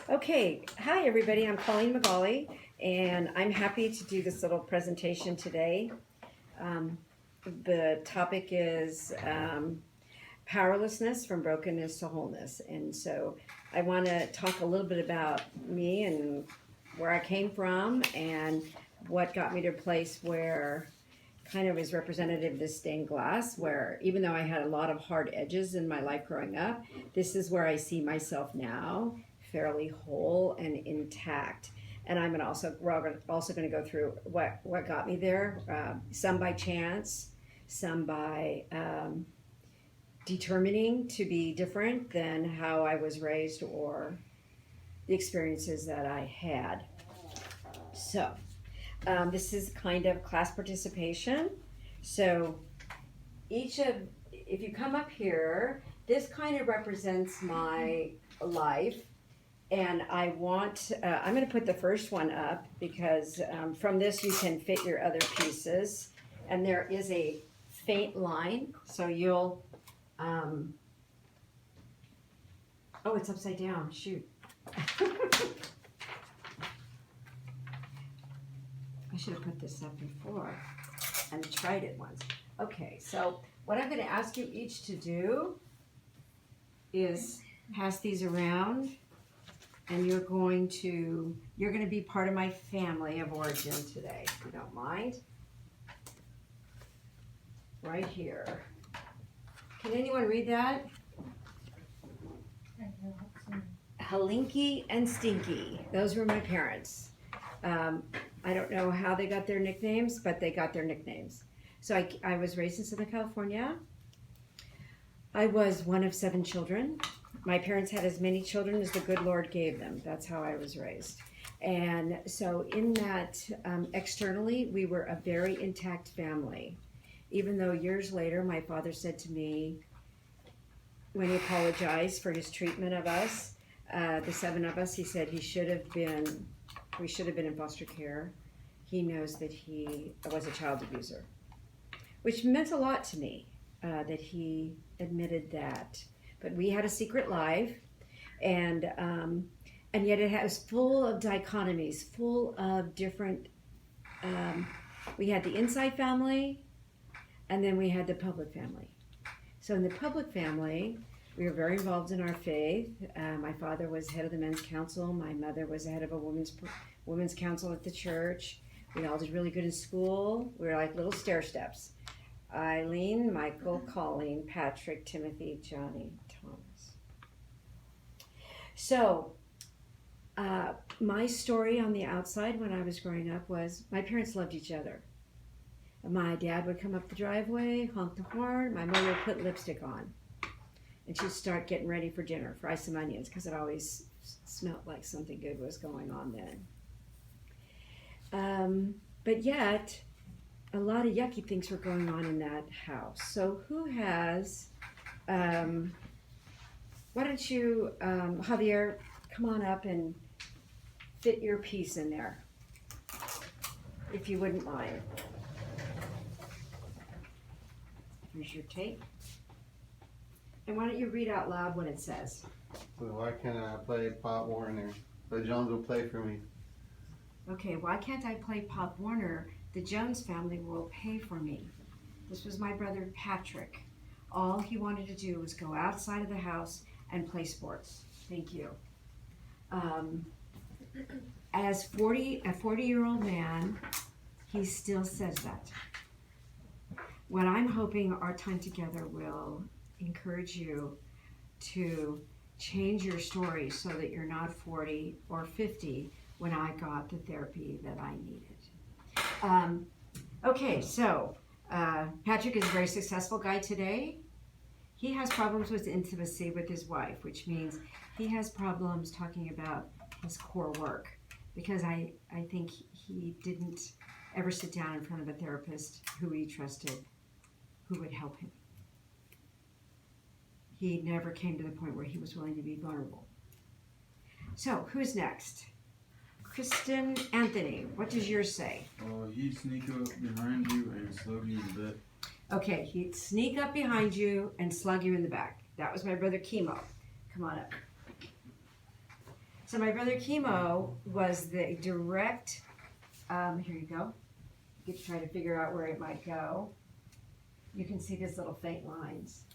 Okay, hi everybody, I'm Colleen McGauley, and I'm happy to do this little presentation today. The topic is powerlessness from brokenness to wholeness, and so I want to talk a little bit about me and where I came from and what got me to a place where kind of is representative of this stained glass, where even though I had a lot of hard edges in my life growing up, this is where I see myself now, fairly whole and intact. And we're also going to go through what got me there, some by chance, some by determining to be different than how I was raised or the experiences that I had. So, this is kind of class participation. So, if you come up here, this kind of represents my life. And I'm going to put the first one up because from this you can fit your other pieces. And there is a faint line, so you'll, oh, it's upside down, shoot. I should have put this up before and tried it once. Okay, so what I'm going to ask you each to do is pass these around, and you're going to be part of my family of origin today, if you don't mind. Right here. Can anyone read that? Halinky and Stinky. Those were my parents. I don't know how they got their nicknames, but they got their nicknames. So I was raised in Southern California. I was one of 7 children. My parents had as many children as the good Lord gave them. That's how I was raised. And so in that, externally, we were a very intact family. Even though years later, my father said to me, when he apologized for his treatment of us, the 7 of us, he said we should have been in foster care. He knows that he was a child abuser, which meant a lot to me, that he admitted that. But we had a secret life, and yet it was full of dichotomies, full of different, we had the inside family, and then we had the public family. So in the public family, we were very involved in our faith. My father was head of the men's council. My mother was the head of a women's council at the church. We all did really good in school. We were like little stair steps. Eileen, Michael, Colleen, Patrick, Timothy, Johnny, Thomas. So, my story on the outside when I was growing up was my parents loved each other. My dad would come up the driveway, honk the horn. My mother would put lipstick on. And she'd start getting ready for dinner, fry some onions, because it always smelled like something good was going on then. But yet, a lot of yucky things were going on in that house. So who has, why don't you, Javier, come on up and fit your piece in there, if you wouldn't mind. Here's your tape. And why don't you read out loud what it says? So why can't I play Pop Warner? The Jones will play for me. Okay, why can't I play Pop Warner? The Jones family will pay for me. This was my brother Patrick. All he wanted to do was go outside of the house and play sports. Thank you. As a 40-year-old man, he still says that. What I'm hoping our time together will encourage you to change your story so that you're not 40 or 50 when I got the therapy that I needed. Okay, so Patrick is a very successful guy today. He has problems with intimacy with his wife, which means he has problems talking about his core work, because I think he didn't ever sit down in front of a therapist who he trusted, who would help him. He never came to the point where he was willing to be vulnerable. So, who's next? Kristen Anthony, what does yours say? He'd sneak up behind you and slug you in the back. Okay, he'd sneak up behind you and slug you in the back. That was my brother Chemo. Come on up. So my brother Chemo was the direct, here you go. You can try to figure out where it might go. You can see these little faint lines.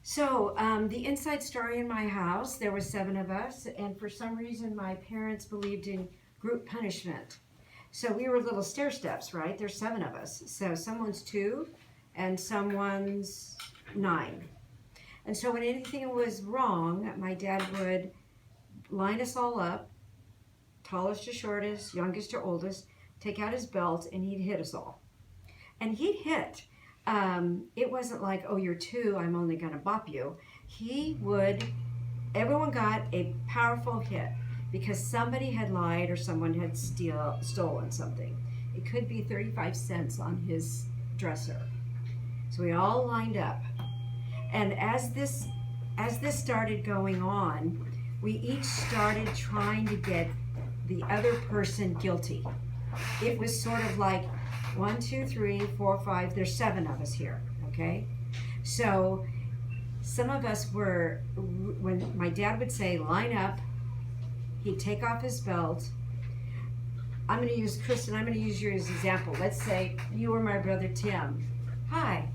So the inside story in my house, there were 7 of us, and for some reason my parents believed in group punishment. So we were little stair steps, right? There's 7 of us. So someone's 2 and someone's 9. And so when anything was wrong, my dad would line us all up, tallest to shortest, youngest to oldest, take out his belt, and he'd hit us all. And he'd hit. It wasn't like, oh, you're 2, I'm only gonna bop you. Everyone got a powerful hit because somebody had lied or someone had stolen something. It could be 35 cents on his dresser. So we all lined up. And as this started going on, we each started trying to get the other person guilty. It was sort of like 1, 2, 3, 4, 5, there's 7 of us here, okay? So some of us were, when my dad would say, line up, he'd take off his belt. I'm gonna use, Kristen, I'm gonna use you as an example. Let's say you were my brother Tim. Hi.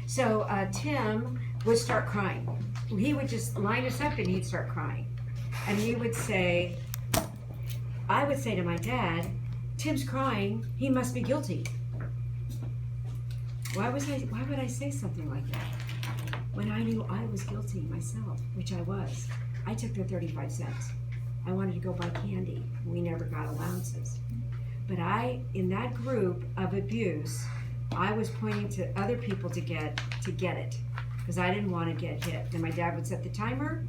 So Tim would start crying. He would just line us up and he'd start crying. And we would say, I would say to my dad, Tim's crying, he must be guilty. Why would I say something like that? When I knew I was guilty myself, which I was. I took their 35 cents. I wanted to go buy candy. We never got allowances. But in that group of abuse, I was pointing to other people to get it, because I didn't want to get hit. And my dad would set the timer,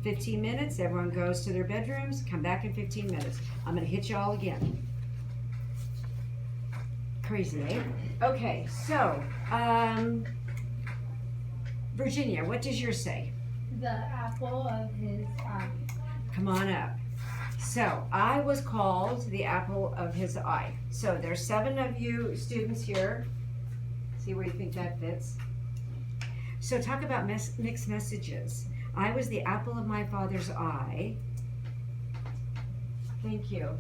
15 minutes, everyone goes to their bedrooms, come back in 15 minutes. I'm gonna hit you all again. Crazy, eh? Okay, so, Virginia, what does yours say? The apple of his eye. Come on up. So, I was called the apple of his eye. So, there's 7 of you students here. See where you think that fits? So, talk about mixed messages. I was the apple of my father's eye. Thank you.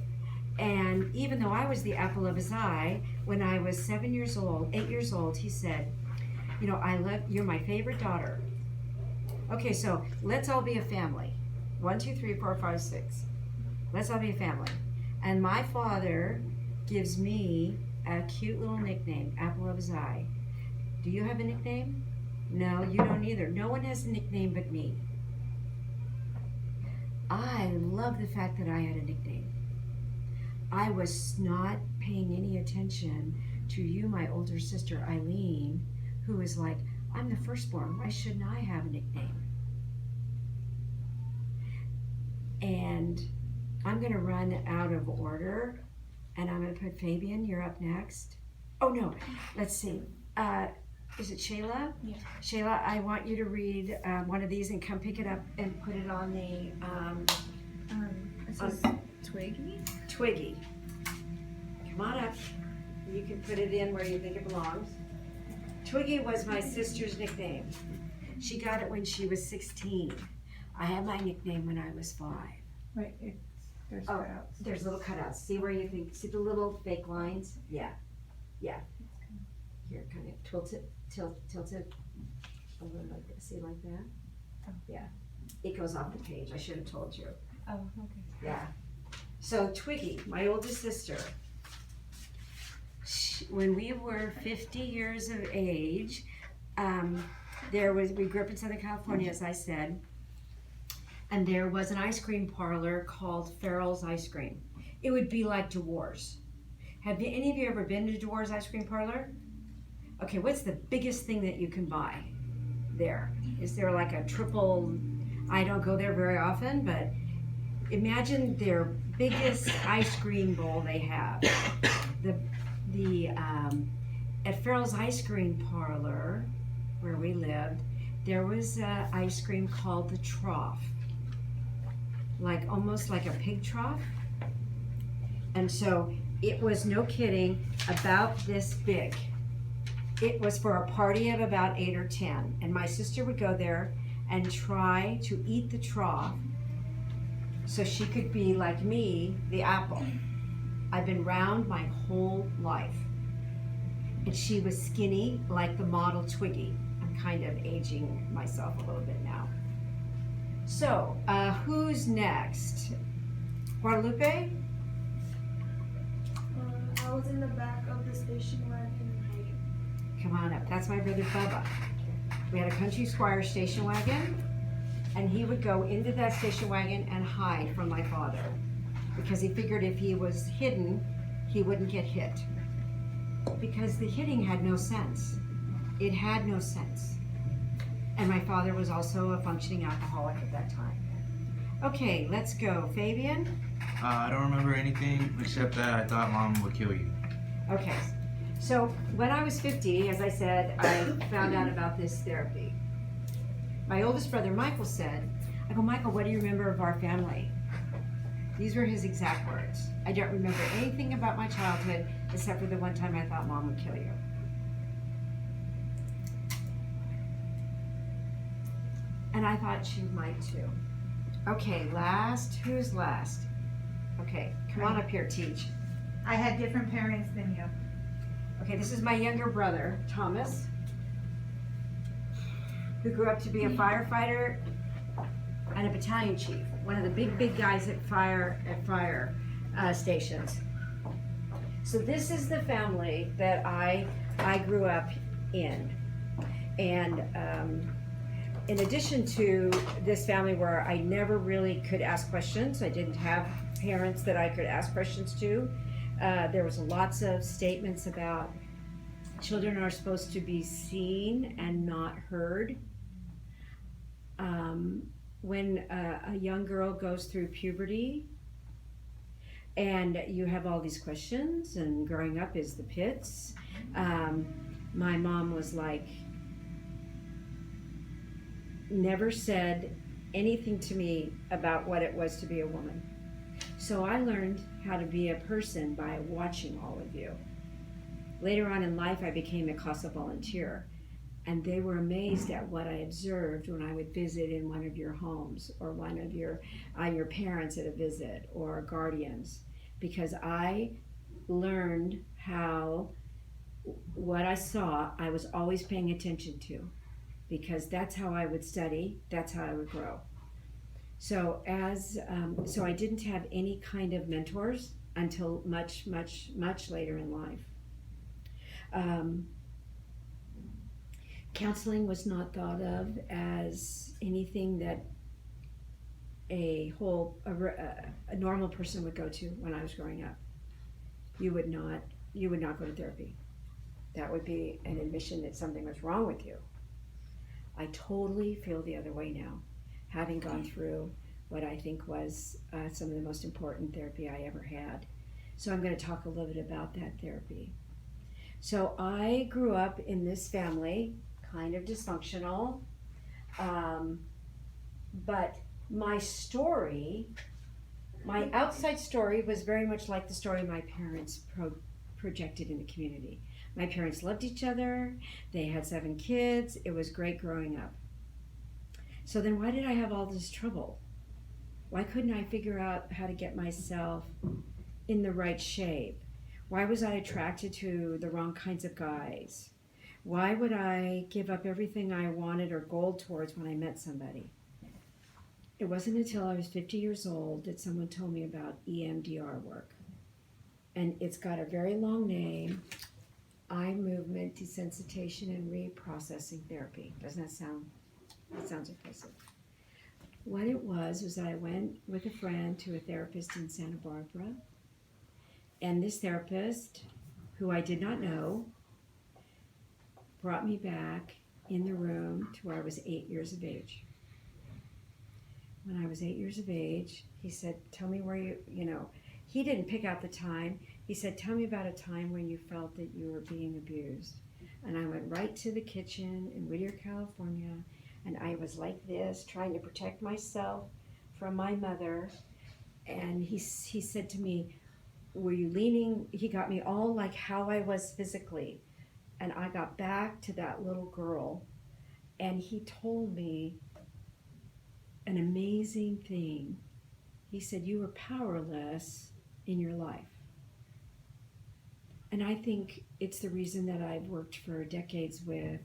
And even though I was the apple of his eye, when I was 8 years old, he said, you know, you're my favorite daughter. Okay, so let's all be a family. 1, 2, 3, 4, 5, 6. Let's all be a family. And my father gives me a cute little nickname, apple of his eye. Do you have a nickname? No, you don't either. No one has a nickname but me. I love the fact that I had a nickname. I was not paying any attention to you, my older sister Eileen, who was like, I'm the firstborn. Why shouldn't I have a nickname? And I'm going to run out of order, and I'm going to put Fabian. You're up next. Oh, no. Let's see. Is it Shayla? Yeah. Shayla, I want you to read one of these and come pick it up and put it on the This is Twiggy. Twiggy. Come on up. You can put it in where you think it belongs. Twiggy was my sister's nickname. She got it when she was 16. I had my nickname when I was 5. Wait, there's Oh, cutouts. there's little cutouts. See where you think, see the little fake lines? Yeah. Yeah. Here, kind of tilt it a little like that. See, like that? Oh. Yeah. It goes off the page. I should have told you. Oh, okay. Yeah. So Twiggy, my oldest sister, when we were 50 years of age, we grew up in Southern California, as I said, and there was an ice cream parlor called Farrell's Ice Cream. It would be like Dewar's. Have any of you ever been to Dewar's ice cream parlor? Okay, what's the biggest thing that you can buy there? Is there like a triple, I don't go there very often, but imagine their biggest ice cream bowl they have. At Farrell's Ice Cream Parlor, where we lived, there was an ice cream called the Trough. Almost like a pig trough. And so it was, no kidding, about this big. It was for a party of about 8 or 10. And my sister would go there and try to eat the trough so she could be like me, the apple. I've been round my whole life. And she was skinny like the model Twiggy. I'm kind of aging myself a little bit now. So, who's next? Guadalupe? I was in the back of the station wagon hiding. Come on up. That's my brother Bubba. We had a Country Squire station wagon, and he would go into that station wagon and hide from my father because he figured if he was hidden, he wouldn't get hit. Because the hitting had no sense. It had no sense. And my father was also a functioning alcoholic at that time. Okay, let's go. Fabian? I don't remember anything except that I thought Mom would kill you. Okay. So when I was 50, as I said, I found out about this therapy. My oldest brother, Michael, said, I go, Michael, what do you remember of our family? These were his exact words. I don't remember anything about my childhood except for the one time I thought Mom would kill you. And I thought she might too. Okay, last. Who's last? Okay, come on up here, teach. I had different parents than you. Okay, this is my younger brother, Thomas, who grew up to be a firefighter and a battalion chief, one of the big guys at fire stations. So this is the family that I grew up in, and in addition to this family where I never really could ask questions, I didn't have parents that I could ask questions to. There was lots of statements about children are supposed to be seen and not heard. When a young girl goes through puberty and you have all these questions, and growing up is the pits, my mom was like, never said anything to me about what it was to be a woman. So I learned how to be a person by watching all of you. Later on in life, I became a CASA volunteer, and they were amazed at what I observed when I would visit in one of your homes, or one of your parents at a visit, or guardians, because I learned how what I saw, I was always paying attention to, because that's how I would study, that's how I would grow. So so I didn't have any kind of mentors until much later in life. Counseling was not thought of as anything that a normal person would go to when I was growing up. You would not go to therapy. That would be an admission that something was wrong with you. I totally feel the other way now, having gone through what I think was some of the most important therapy I ever had. So I'm going to talk a little bit about that therapy. So I grew up in this family, kind of dysfunctional, but my story, my outside story was very much like the story my parents projected in the community. My parents loved each other, they had 7 kids, it was great growing up. So then why did I have all this trouble? Why couldn't I figure out how to get myself in the right shape? Why was I attracted to the wrong kinds of guys? Why would I give up everything I wanted or goal towards when I met somebody? It wasn't until I was 50 years old that someone told me about EMDR work. And it's got a very long name, eye movement desensitization and reprocessing therapy. Doesn't that sound, that sounds impressive. What it was I went with a friend to a therapist in Santa Barbara, and this therapist, who I did not know, brought me back in the room to where I was 8 years of age. When I was 8 years of age, he said, tell me where he didn't pick out the time. He said, tell me about a time when you felt that you were being abused. And I went right to the kitchen in Whittier, California, and I was like this, trying to protect myself from my mother. And he said to me, were you leaning? He got me all like how I was physically. And I got back to that little girl, and he told me an amazing thing. He said, you were powerless in your life. And I think it's the reason that I've worked for decades with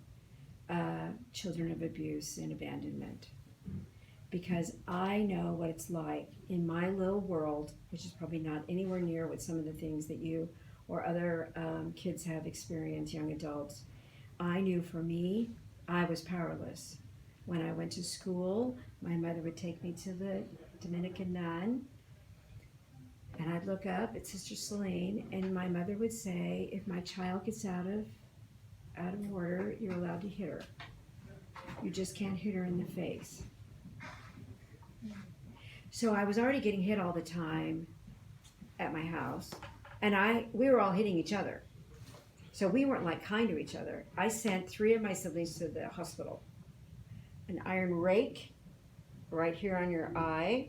children of abuse and abandonment. Because I know what it's like in my little world, which is probably not anywhere near what some of the things that you or other kids have experienced, young adults. I knew for me, I was powerless. When I went to school, my mother would take me to the Dominican nun, and I'd look up at Sister Celine, and my mother would say, if my child gets out of order, you're allowed to hit her. You just can't hit her in the face. So I was already getting hit all the time at my house, and we were all hitting each other. So we weren't like kind to each other. I sent 3 of my siblings to the hospital. An iron rake right here on your eye.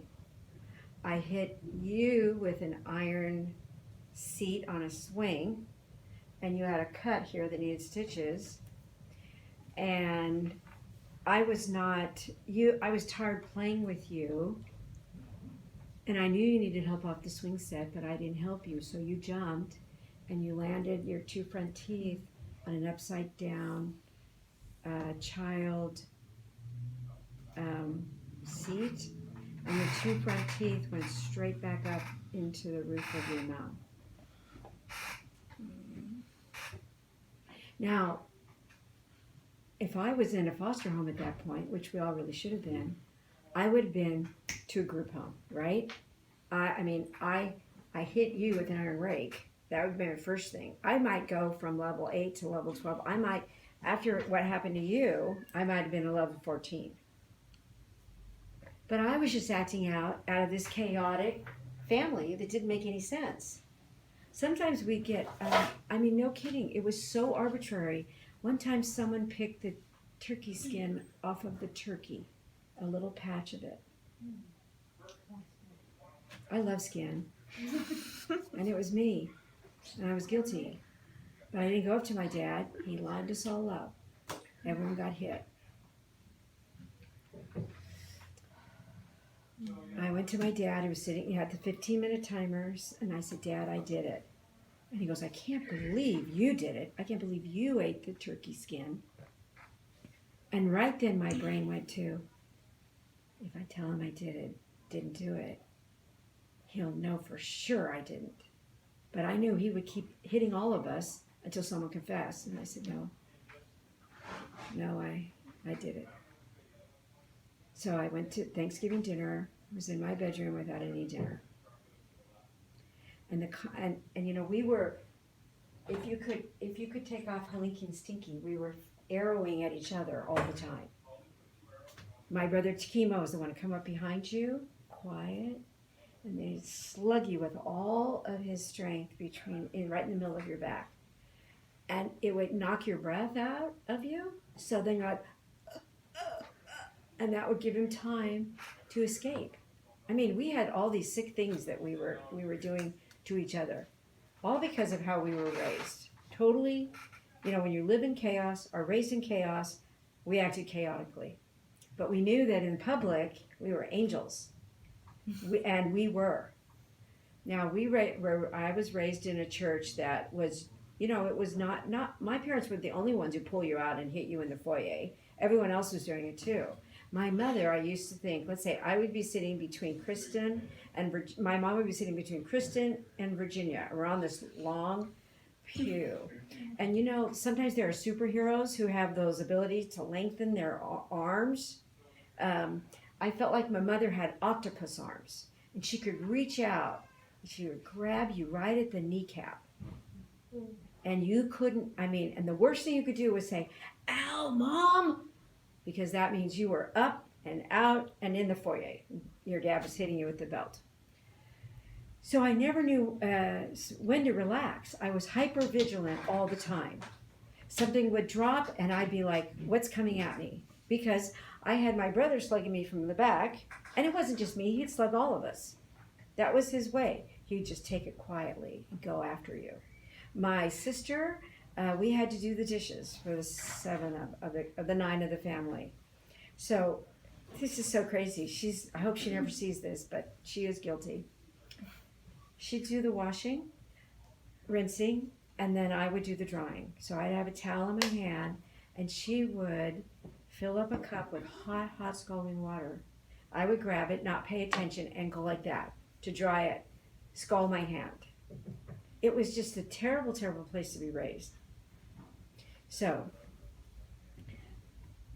I hit you with an iron seat on a swing, and you had a cut here that needed stitches. And I was tired playing with you, and I knew you needed help off the swing set, but I didn't help you, so you jumped and you landed your 2 front teeth on an upside down child seat, and your 2 front teeth went straight back up into the roof of your mouth. Now, if I was in a foster home at that point, which we all really should have been, I would have been to a group home, right? I hit you with an iron rake. That would be my first thing. I might go from level 8 to level 12. I might, after what happened to you, I might have been a level 14. But I was just acting out of this chaotic family that didn't make any sense. Sometimes we get, no kidding, it was so arbitrary. One time someone picked the turkey skin off of the turkey, a little patch of it. I love skin. And it was me. And I was guilty. But I didn't go up to my dad. He lined us all up. Everyone got hit. I went to my dad, he had the 15-minute timers, and I said, Dad, I did it. And he goes, I can't believe you did it. I can't believe you ate the turkey skin. And right then my brain went to, if I tell him I didn't do it, he'll know for sure I didn't. But I knew he would keep hitting all of us until someone confessed. And I said, no, I did it. So I went to Thanksgiving dinner, was in my bedroom without any dinner. And we were, if you could take off Halinky and Stinky, we were arrowing at each other all the time. My brother Takimo was the one to come up behind you, quiet, and then he'd slug you with all of his strength right in the middle of your back. And it would knock your breath out of you, so then you're like, and that would give him time to escape. We had all these sick things that we were doing to each other, all because of how we were raised. Totally, when you live in chaos or raised in chaos, we acted chaotically. But we knew that in public, we were angels. And we were. Now, I was raised in a church that was, it was not, my parents were the only ones who pull you out and hit you in the foyer. Everyone else was doing it too. My mother, I used to think, let's say I would be sitting between Kristen and my mom would be sitting between Kristen and Virginia around this long pew. And sometimes there are superheroes who have those abilities to lengthen their arms. I felt like my mother had octopus arms, and she could reach out and she would grab you right at the kneecap. And you couldn't, and the worst thing you could do was say, "Ow, Mom!" Because that means you were up and out and in the foyer. Your dad was hitting you with the belt. So I never knew when to relax. I was hyper vigilant all the time. Something would drop and I'd be like, what's coming at me? Because I had my brother slugging me from the back, and it wasn't just me, he'd slug all of us. That was his way. He'd just take it quietly and go after you. My sister, we had to do the dishes for the 7 of the 9 of the family. So this is so crazy. I hope she never sees this, but she is guilty. She'd do the washing, rinsing, and then I would do the drying. So I'd have a towel in my hand, and she would fill up a cup with hot scalding water. I would grab it, not pay attention, and go like that to dry it, scald my hand. It was just a terrible, terrible place to be raised. So,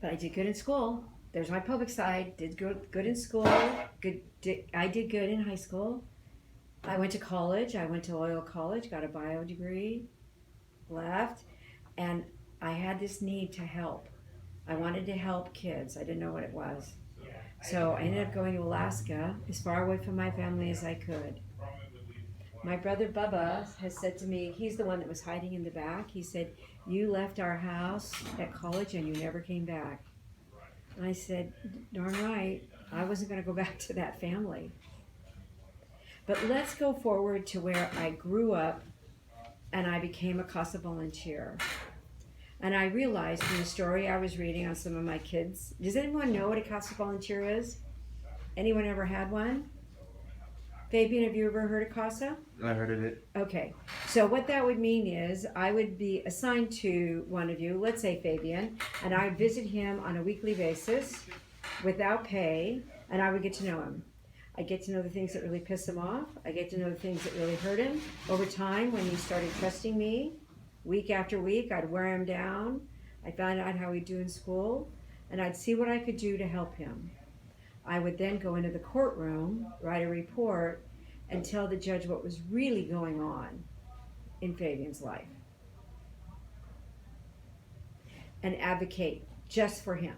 but I did good in school. There's my public side. Did good in school. I did good in high school. I went to college. I went to Loyola College, got a bio degree, left, and I had this need to help. I wanted to help kids. I didn't know what it was. So I ended up going to Alaska, as far away from my family as I could. My brother Bubba has said to me, he's the one that was hiding in the back. He said, "You left our house at college and you never came back." And I said, "Darn right, I wasn't going to go back to that family." But let's go forward to where I grew up and I became a CASA volunteer. And I realized from the story I was reading on some of my kids, does anyone know what a CASA volunteer is? Anyone ever had one? Fabian, have you ever heard of CASA? I heard of it. Okay, so what that would mean is I would be assigned to one of you, let's say Fabian, and I would visit him on a weekly basis without pay, and I would get to know him. I get to know the things that really piss him off. I get to know the things that really hurt him. Over time, when he started trusting me, week after week, I'd wear him down. I found out how he'd do in school, and I'd see what I could do to help him. I would then go into the courtroom, write a report, and tell the judge what was really going on in Fabian's life. And advocate just for him.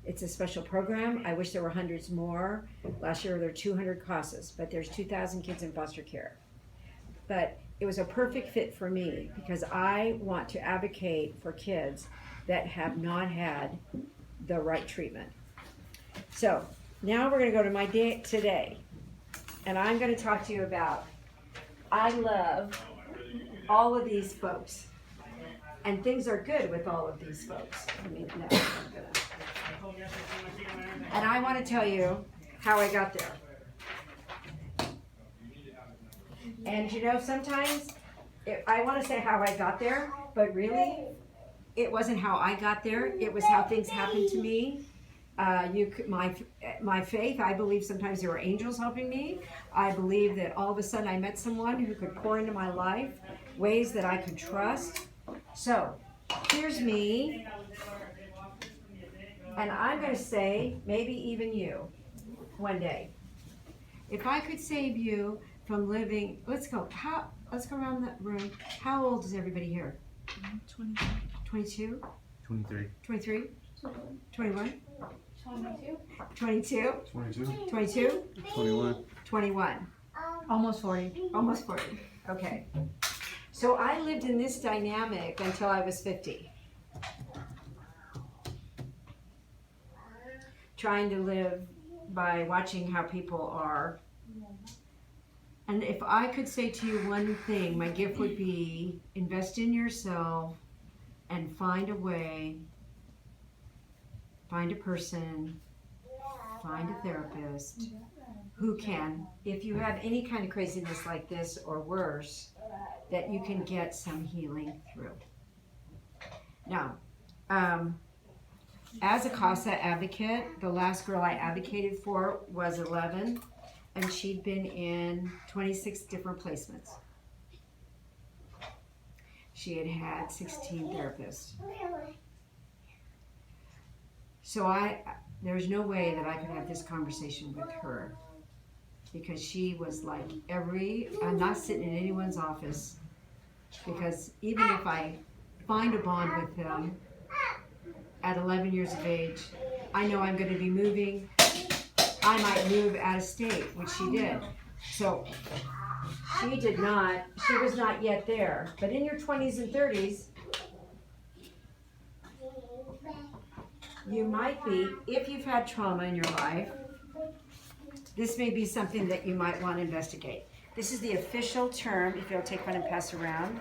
It's a special program. I wish there were hundreds more. Last year there were 200 CASAs, but there's 2,000 kids in foster care. But it was a perfect fit for me because I want to advocate for kids that have not had the right treatment. So now we're going to go to my day today, and I'm going to talk to you about, I love all of these folks, and things are good with all of these folks. And I want to tell you how I got there. And you know, sometimes I want to say how I got there, but really, it wasn't how I got there. It was how things happened to me. My faith, I believe sometimes there were angels helping me. I believe that all of a sudden I met someone who could pour into my life, ways that I could trust. So, here's me, and I'm going to say, maybe even you, one day. If I could save you from living, let's go around the room. How old is everybody here? 22. 22? 23. 23? 21? 22. 22? 22. 22? 21. 21. Almost 40. Almost 40. Okay. So I lived in this dynamic until I was 50. Trying to live by watching how people are. And if I could say to you one thing, my gift would be invest in yourself and find a way, find a person, find a therapist who can, if you have any kind of craziness like this or worse, that you can get some healing through. Now, as a CASA advocate, the last girl I advocated for was 11, and she'd been in 26 different placements. She had had 16 therapists. So there's no way that I could have this conversation with her because she was like I'm not sitting in anyone's office because even if I find a bond with them at 11 years of age, I know I'm going to be moving. I might move out of state, which she did. So she was not yet there. But in your 20s and 30s, you might be, if you've had trauma in your life, this may be something that you might want to investigate. This is the official term, if you'll take one and pass around.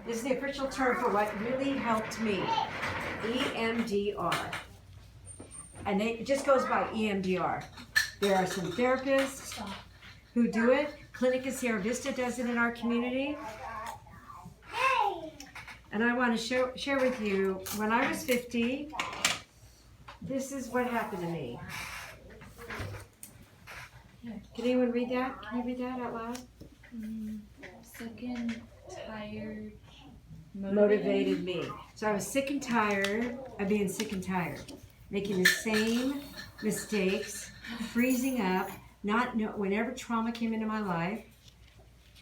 This is the official term for what really helped me, EMDR. And it just goes by EMDR. There are some therapists who do it. Clinic of Sierra Vista does it in our community. And I want to share with you, when I was 50, this is what happened to me. Can anyone read that? Can you read that out loud? Sick and tired. Motivated me. So I was sick and tired of being sick and tired. Making the same mistakes, freezing up, whenever trauma came into my life.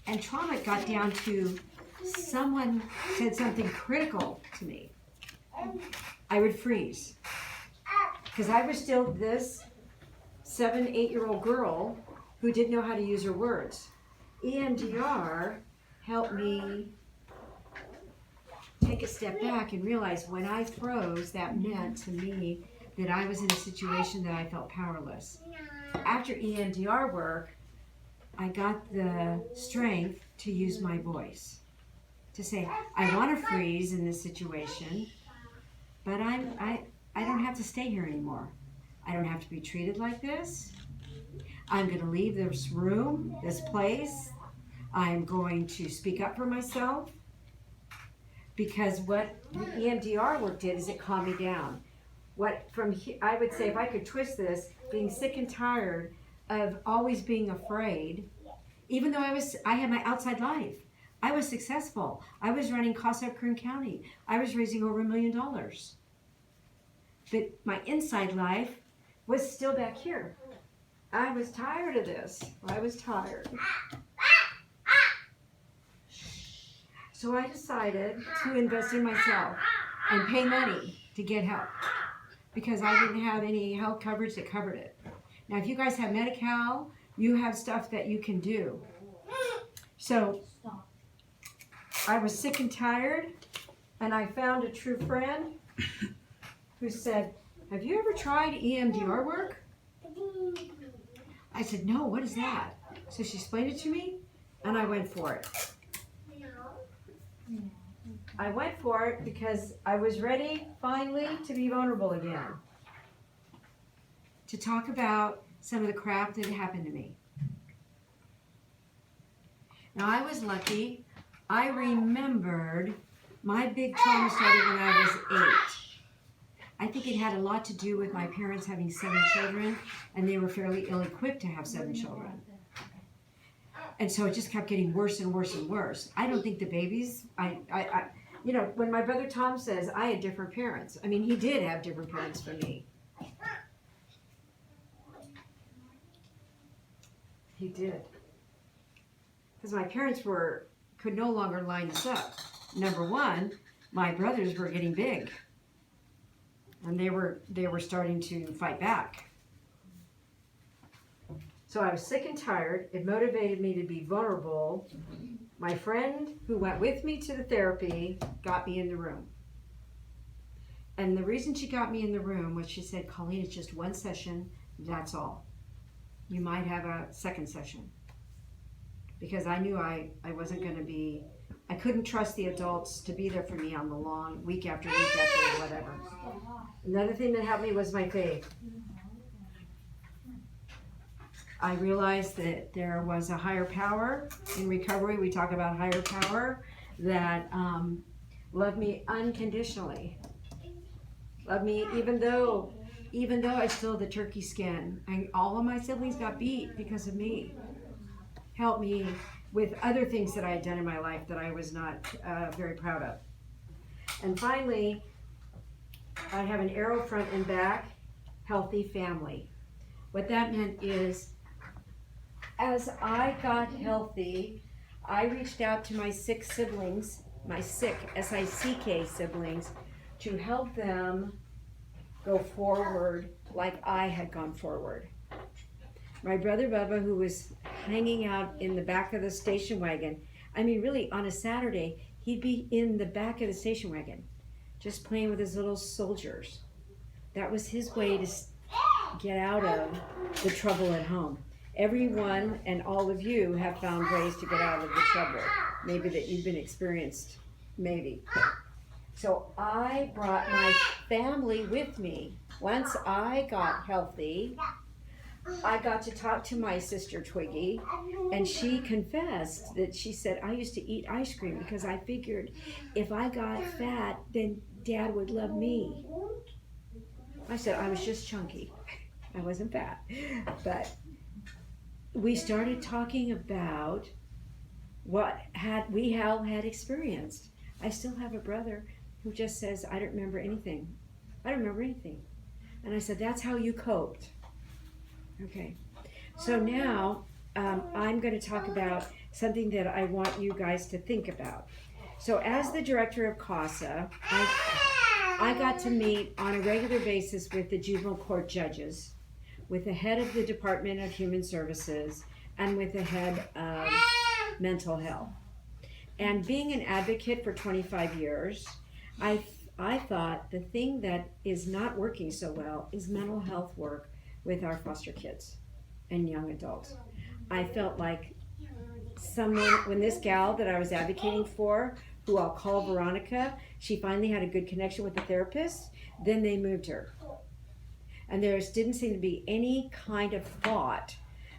And trauma got down to someone said something critical to me. I would freeze. Because I was still this 7, 8-year-old girl who didn't know how to use her words. EMDR helped me take a step back and realize when I froze, that meant to me that I was in a situation that I felt powerless. After EMDR work, I got the strength to use my voice. To say, I want to freeze in this situation, but I don't have to stay here anymore. I don't have to be treated like this. I'm going to leave this room, this place. I'm going to speak up for myself. Because what the EMDR work did is it calmed me down. I would say if I could twist this, being sick and tired of always being afraid, even though I had my outside life. I was successful. I was running CASA of Kern County. I was raising over $1 million. But my inside life was still back here. I was tired of this. I was tired. So I decided to invest in myself and pay money to get help because I didn't have any health coverage that covered it. Now, if you guys have Medi-Cal, you have stuff that you can do. So I was sick and tired, and I found a true friend who said, have you ever tried EMDR work? I said, no, what is that? So she explained it to me, and I went for it. I went for it because I was ready, finally, to be vulnerable again. To talk about some of the crap that happened to me. Now, I was lucky. I remembered my big trauma started when I was 8. I think it had a lot to do with my parents having 7 children, and they were fairly ill-equipped to have 7 children. And so it just kept getting worse and worse and worse. I don't think the babies, when my brother Tom says I had different parents, I mean, he did have different parents from me. He did. Because my parents could no longer line us up. Number one, my brothers were getting big. And they were starting to fight back. So I was sick and tired. It motivated me to be vulnerable. My friend who went with me to the therapy got me in the room. And the reason she got me in the room was she said, Colleen, it's just one session, that's all. You might have a second session. Because I knew I wasn't going to be, I couldn't trust the adults to be there for me on the long, week after week after whatever. Another thing that helped me was my faith. I realized that there was a higher power. In recovery, we talk about higher power that loved me unconditionally. Loved me even though I still had the turkey skin. And all of my siblings got beat because of me. Helped me with other things that I had done in my life that I was not very proud of. And finally, I have an arrow front and back, healthy family. What that meant is, as I got healthy, I reached out to my sick siblings, my sick, S-I-C-K siblings, to help them go forward like I had gone forward. My brother Bubba, who was hanging out in the back of the station wagon, I mean, really, on a Saturday, he'd be in the back of the station wagon, just playing with his little soldiers. That was his way to get out of the trouble at home. Everyone and all of you have found ways to get out of the trouble, maybe that you've been experienced, maybe. So I brought my family with me once I got healthy, I got to talk to my sister Twiggy, and she confessed that she said, I used to eat ice cream because I figured if I got fat, then Dad would love me. I said, I was just chunky. I wasn't fat. But we started talking about what we all had experienced. I still have a brother who just says, I don't remember anything. I don't remember anything. And I said, that's how you coped. Okay. So now I'm going to talk about something that I want you guys to think about. So as the director of CASA, I got to meet on a regular basis with the juvenile court judges, with the head of the Department of Human Services, and with the head of mental health. And being an advocate for 25 years, I thought the thing that is not working so well is mental health work with our foster kids and young adults. I felt like when this gal that I was advocating for, who I'll call Veronica, she finally had a good connection with the therapist, then they moved her. And there didn't seem to be any kind of thought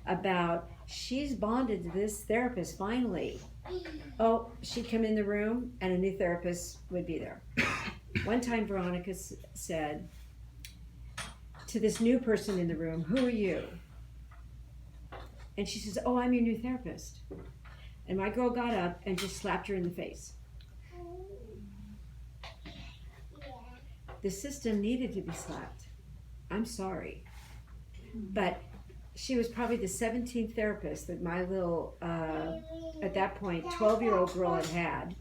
about, she's bonded to this therapist finally. Oh, she'd come in the room and a new therapist would be there. One time Veronica said to this new person in the room, who are you? And she says, oh, I'm your new therapist. And my girl got up and just slapped her in the face. The system needed to be slapped. I'm sorry. But she was probably the 17th therapist that my little, at that point, 12-year-old girl had.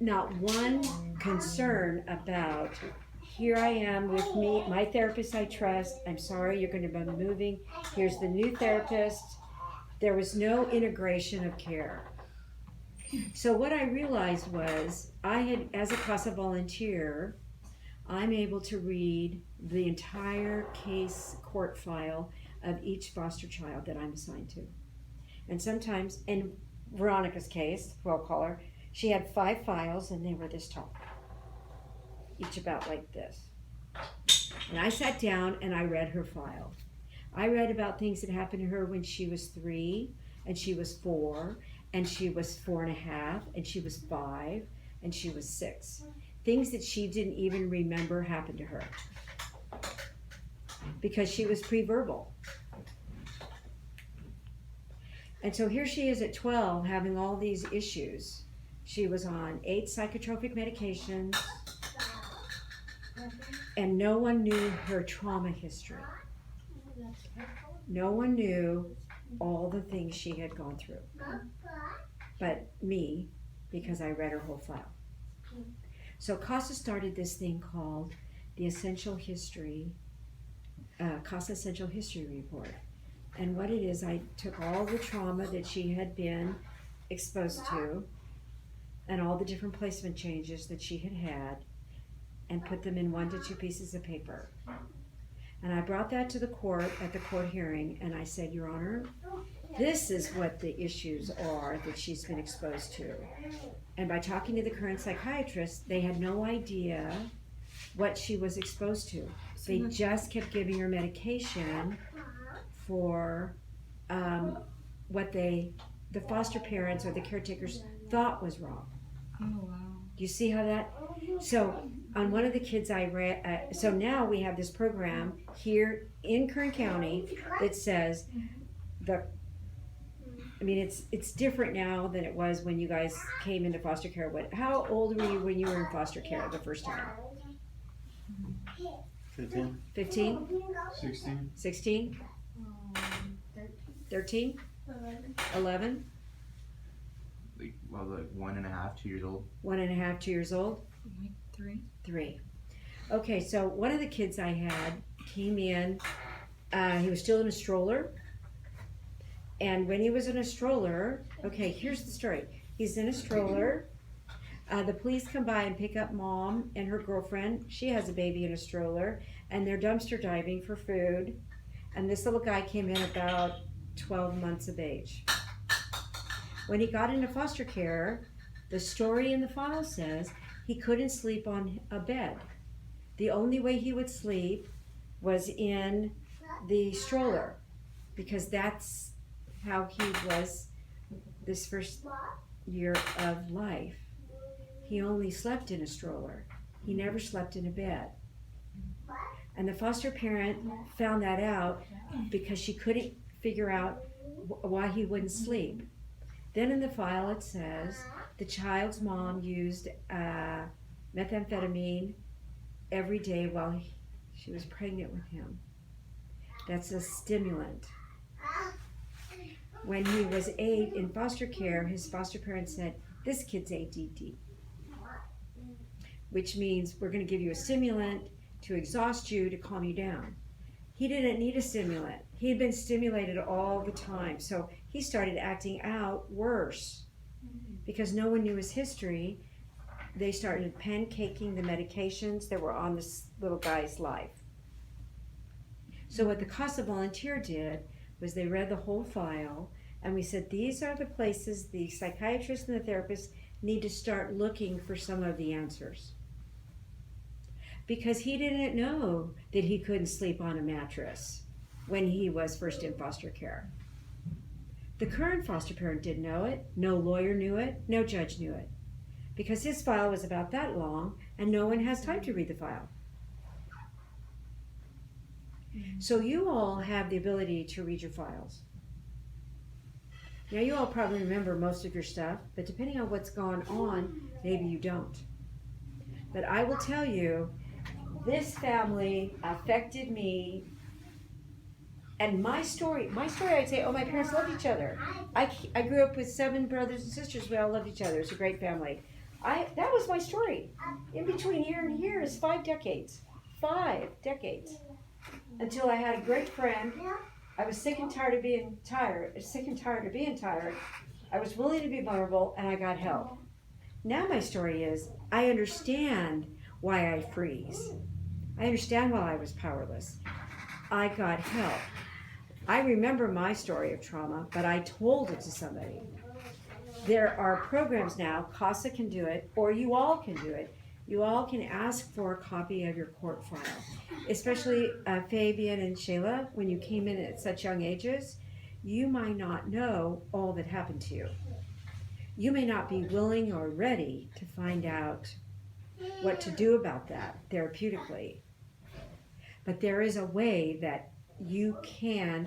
Not one concern about, here I am with me, my therapist I trust, I'm sorry, you're going to be moving, here's the new therapist. There was no integration of care. So what I realized was, as a CASA volunteer, I'm able to read the entire case court file of each foster child that I'm assigned to. And sometimes, in Veronica's case, who I'll call her, she had 5 files and they were this tall, each about like this. And I sat down and I read her file. I read about things that happened to her when she was 3, and she was 4, and she was 4.5, and she was 5, and she was 6. Things that she didn't even remember happened to her because she was pre-verbal. And so here she is at 12 having all these issues. She was on 8 psychotropic medications, and no one knew her trauma history. No one knew all the things she had gone through, but me, because I read her whole file. So CASA started this thing called the Essential History, CASA Essential History Report. And what it is, I took all the trauma that she had been exposed to and all the different placement changes that she had had and put them in 1 to 2 pieces of paper. And I brought that to the court at the court hearing, and I said, Your Honor, this is what the issues are that she's been exposed to. And by talking to the current psychiatrist, they had no idea what she was exposed to. They just kept giving her medication for what the foster parents or the caretakers thought was wrong. Oh, wow. Do you see how that? So on one of the kids I read, so now we have this program here in Kern County that says it's different now than it was when you guys came into foster care. How old were you when you were in foster care the first time? 15. 15? 16. 16? 13? 11? Like 1.5, 2 years old. 1.5, 2 years old? Like 3. 3. Okay, so one of the kids I had came in, he was still in a stroller. And when he was in a stroller, okay, here's the story. He's in a stroller. The police come by and pick up mom and her girlfriend. She has a baby in a stroller, and they're dumpster diving for food. And this little guy came in about 12 months of age. When he got into foster care, the story in the file says he couldn't sleep on a bed. The only way he would sleep was in the stroller, because that's how he was this first year of life. He only slept in a stroller. He never slept in a bed. And the foster parent found that out because she couldn't figure out why he wouldn't sleep. Then in the file it says the child's mom used methamphetamine every day while she was pregnant with him. That's a stimulant. When he was 8 in foster care, his foster parents said, "This kid's ADD," which means we're going to give you a stimulant to exhaust you, to calm you down. He didn't need a stimulant. He had been stimulated all the time, so he started acting out worse. Because no one knew his history, they started pancaking the medications that were on this little guy's life. So what the CASA volunteer did was they read the whole file, and we said, these are the places the psychiatrist and the therapist need to start looking for some of the answers. Because he didn't know that he couldn't sleep on a mattress when he was first in foster care. The current foster parent didn't know it, no lawyer knew it, no judge knew it. Because his file was about that long, and no one has time to read the file. So you all have the ability to read your files. Now you all probably remember most of your stuff, but depending on what's gone on, maybe you don't. But I will tell you, this family affected me, and my story I'd say, oh, my parents loved each other. I grew up with 7 brothers and sisters, we all loved each other, it's a great family. That was my story. In between here and here is 5 decades. 5 decades. Until I had a great friend. I was sick and tired of being tired. I was willing to be vulnerable, and I got help. Now my story is, I understand why I freeze. I understand why I was powerless. I got help. I remember my story of trauma, but I told it to somebody. There are programs now, CASA can do it, or you all can do it. You all can ask for a copy of your court file. Especially Fabian and Shayla, when you came in at such young ages, you might not know all that happened to you. You may not be willing or ready to find out what to do about that therapeutically. But there is a way that you can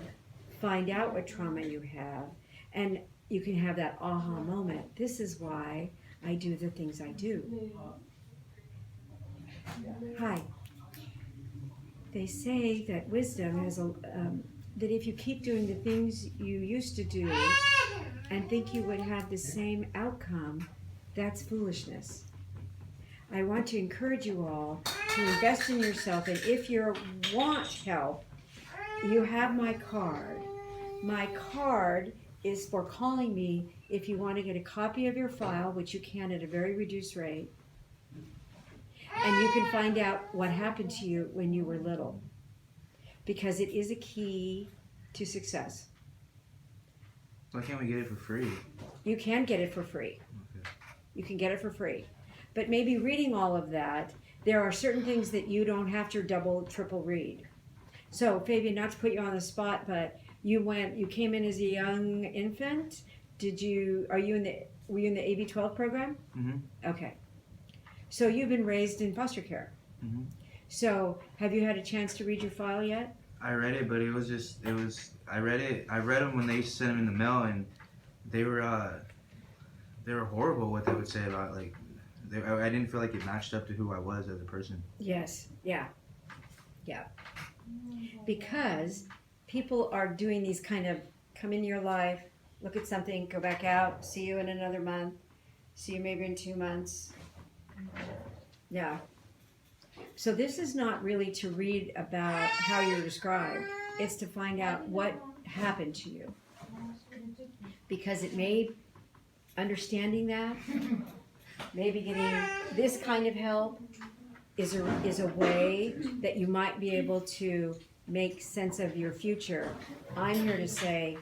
find out what trauma you have, and you can have that aha moment. This is why I do the things I do. Hi. They say that wisdom is that if you keep doing the things you used to do and think you would have the same outcome, that's foolishness. I want to encourage you all to invest in yourself, and if you want help, you have my card. My card is for calling me if you want to get a copy of your file, which you can at a very reduced rate. And you can find out what happened to you when you were little. Because it is a key to success. Why can't we get it for free? You can get it for free. Okay. You can get it for free. But maybe reading all of that, there are certain things that you don't have to double, triple read. So Fabian, not to put you on the spot, but you came in as a young infant. Were you in the AB-12 program? Mm-hmm. Okay. So you've been raised in foster care. Mm-hmm. So have you had a chance to read your file yet? I read it, but I read them when they sent them in the mail, and they were horrible what they would say about, like, I didn't feel like it matched up to who I was as a person. Yes, yeah. Because people are doing these kind of come into your life, look at something, go back out, see you in another month, see you maybe in 2 months. Yeah. So this is not really to read about how you're described. It's to find out what happened to you. Because it may, understanding that, maybe getting this kind of help is a way that you might be able to make sense of your future. I'm here to say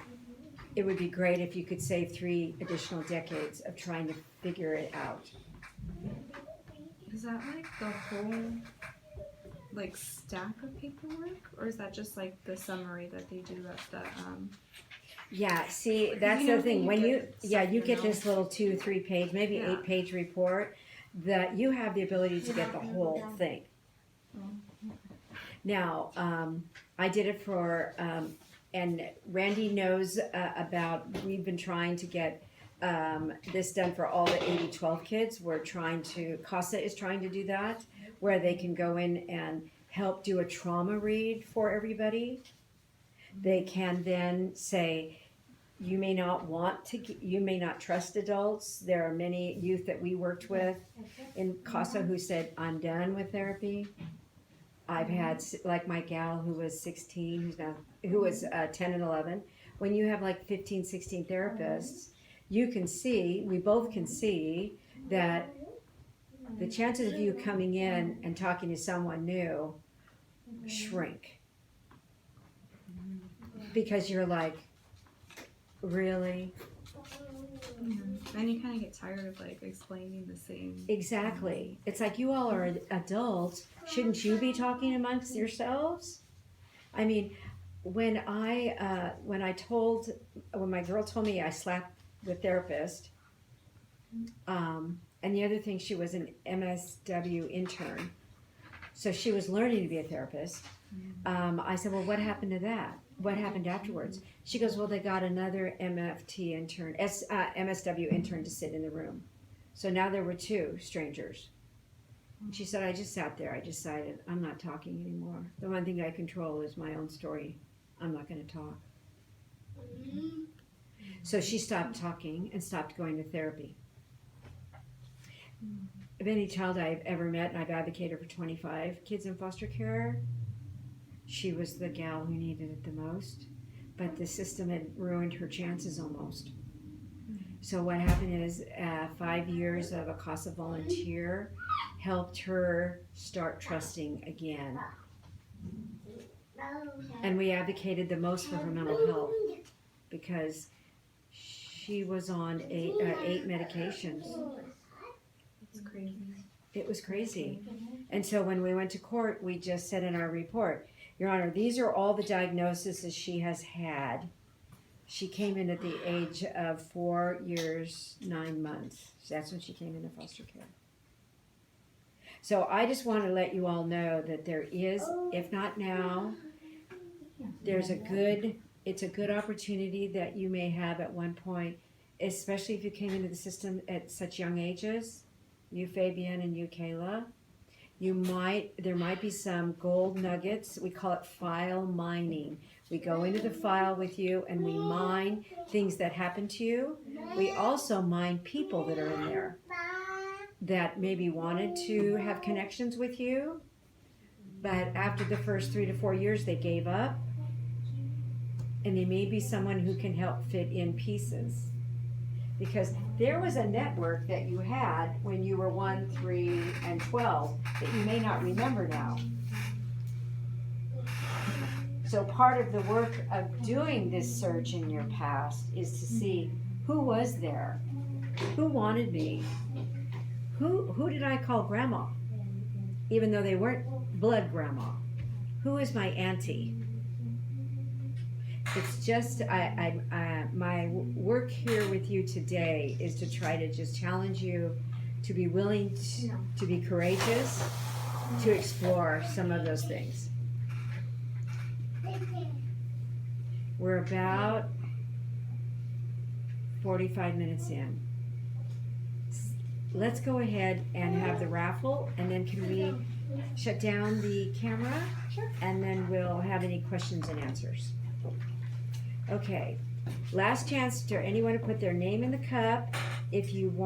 it would be great if you could save 3 additional decades of trying to figure it out. Is that like the whole like stack of paperwork, or is that just like the summary that they do at the Yeah, see, that's You know, the thing. you When get you, yeah, stuff you in get the this little 2-3 page, maybe Yeah. 8-page report, that you have the ability to get the whole thing. Now, I did it for, and Randy knows about, we've been trying to get this done for all the 80-12 kids. We're trying to, CASA is trying to do that, where they can go in and help do a trauma read for everybody. They can then say, you may not want to, you may not trust adults. There are many youth that we worked with in CASA who said, I'm done with therapy. I've had, like my gal who was 16, who was 10 and 11. When you have like 15, 16 therapists, you can see, we both can see that the chances of you coming in and talking to someone new shrink. Because you're like, really? Then you kind of get tired of like explaining the same. Exactly. It's like, you all are adults. Shouldn't you be talking amongst yourselves? I mean, when my girl told me I slapped the therapist, and the other thing, she was an MSW intern, so she was learning to be a therapist. I said, well, what happened to that? What happened afterwards? She goes, well, they got another MSW intern to sit in the room. So now there were 2 strangers. And she said, I just sat there. I decided I'm not talking anymore. The one thing I control is my own story. I'm not going to talk. So she stopped talking and stopped going to therapy. Of any child I've ever met, and I've advocated for 25 kids in foster care, she was the gal who needed it the most, but the system had ruined her chances almost. So what happened is 5 years of a CASA volunteer helped her start trusting again. And we advocated the most for her mental health because she was on 8 medications. It's crazy. It was crazy. And so when we went to court, we just said in our report, Your Honor, these are all the diagnoses she has had. She came in at the age of 4 years, 9 months. That's when she came into foster care. So I just want to let you all know that there is, if not now, it's a good opportunity that you may have at one point, especially if you came into the system at such young ages, you Fabian and you Kayla. There might be some gold nuggets. We call it file mining. We go into the file with you and we mine things that happen to you. We also mine people that are in there that maybe wanted to have connections with you, but after the first 3 to 4 years they gave up. And they may be someone who can help fit in pieces. Because there was a network that you had when you were 1, 3, and 12 that you may not remember now. So part of the work of doing this search in your past is to see who was there, who wanted me, who did I call grandma, even though they weren't blood grandma, who is my auntie. It's just, my work here with you today is to try to just challenge you to be willing to be courageous, to explore some of those things. We're about 45 minutes in. Let's go ahead and have the raffle, and then can we shut down the camera? Sure. And then we'll have any questions and answers. Okay, last chance for anyone to put their name in the cup. If you want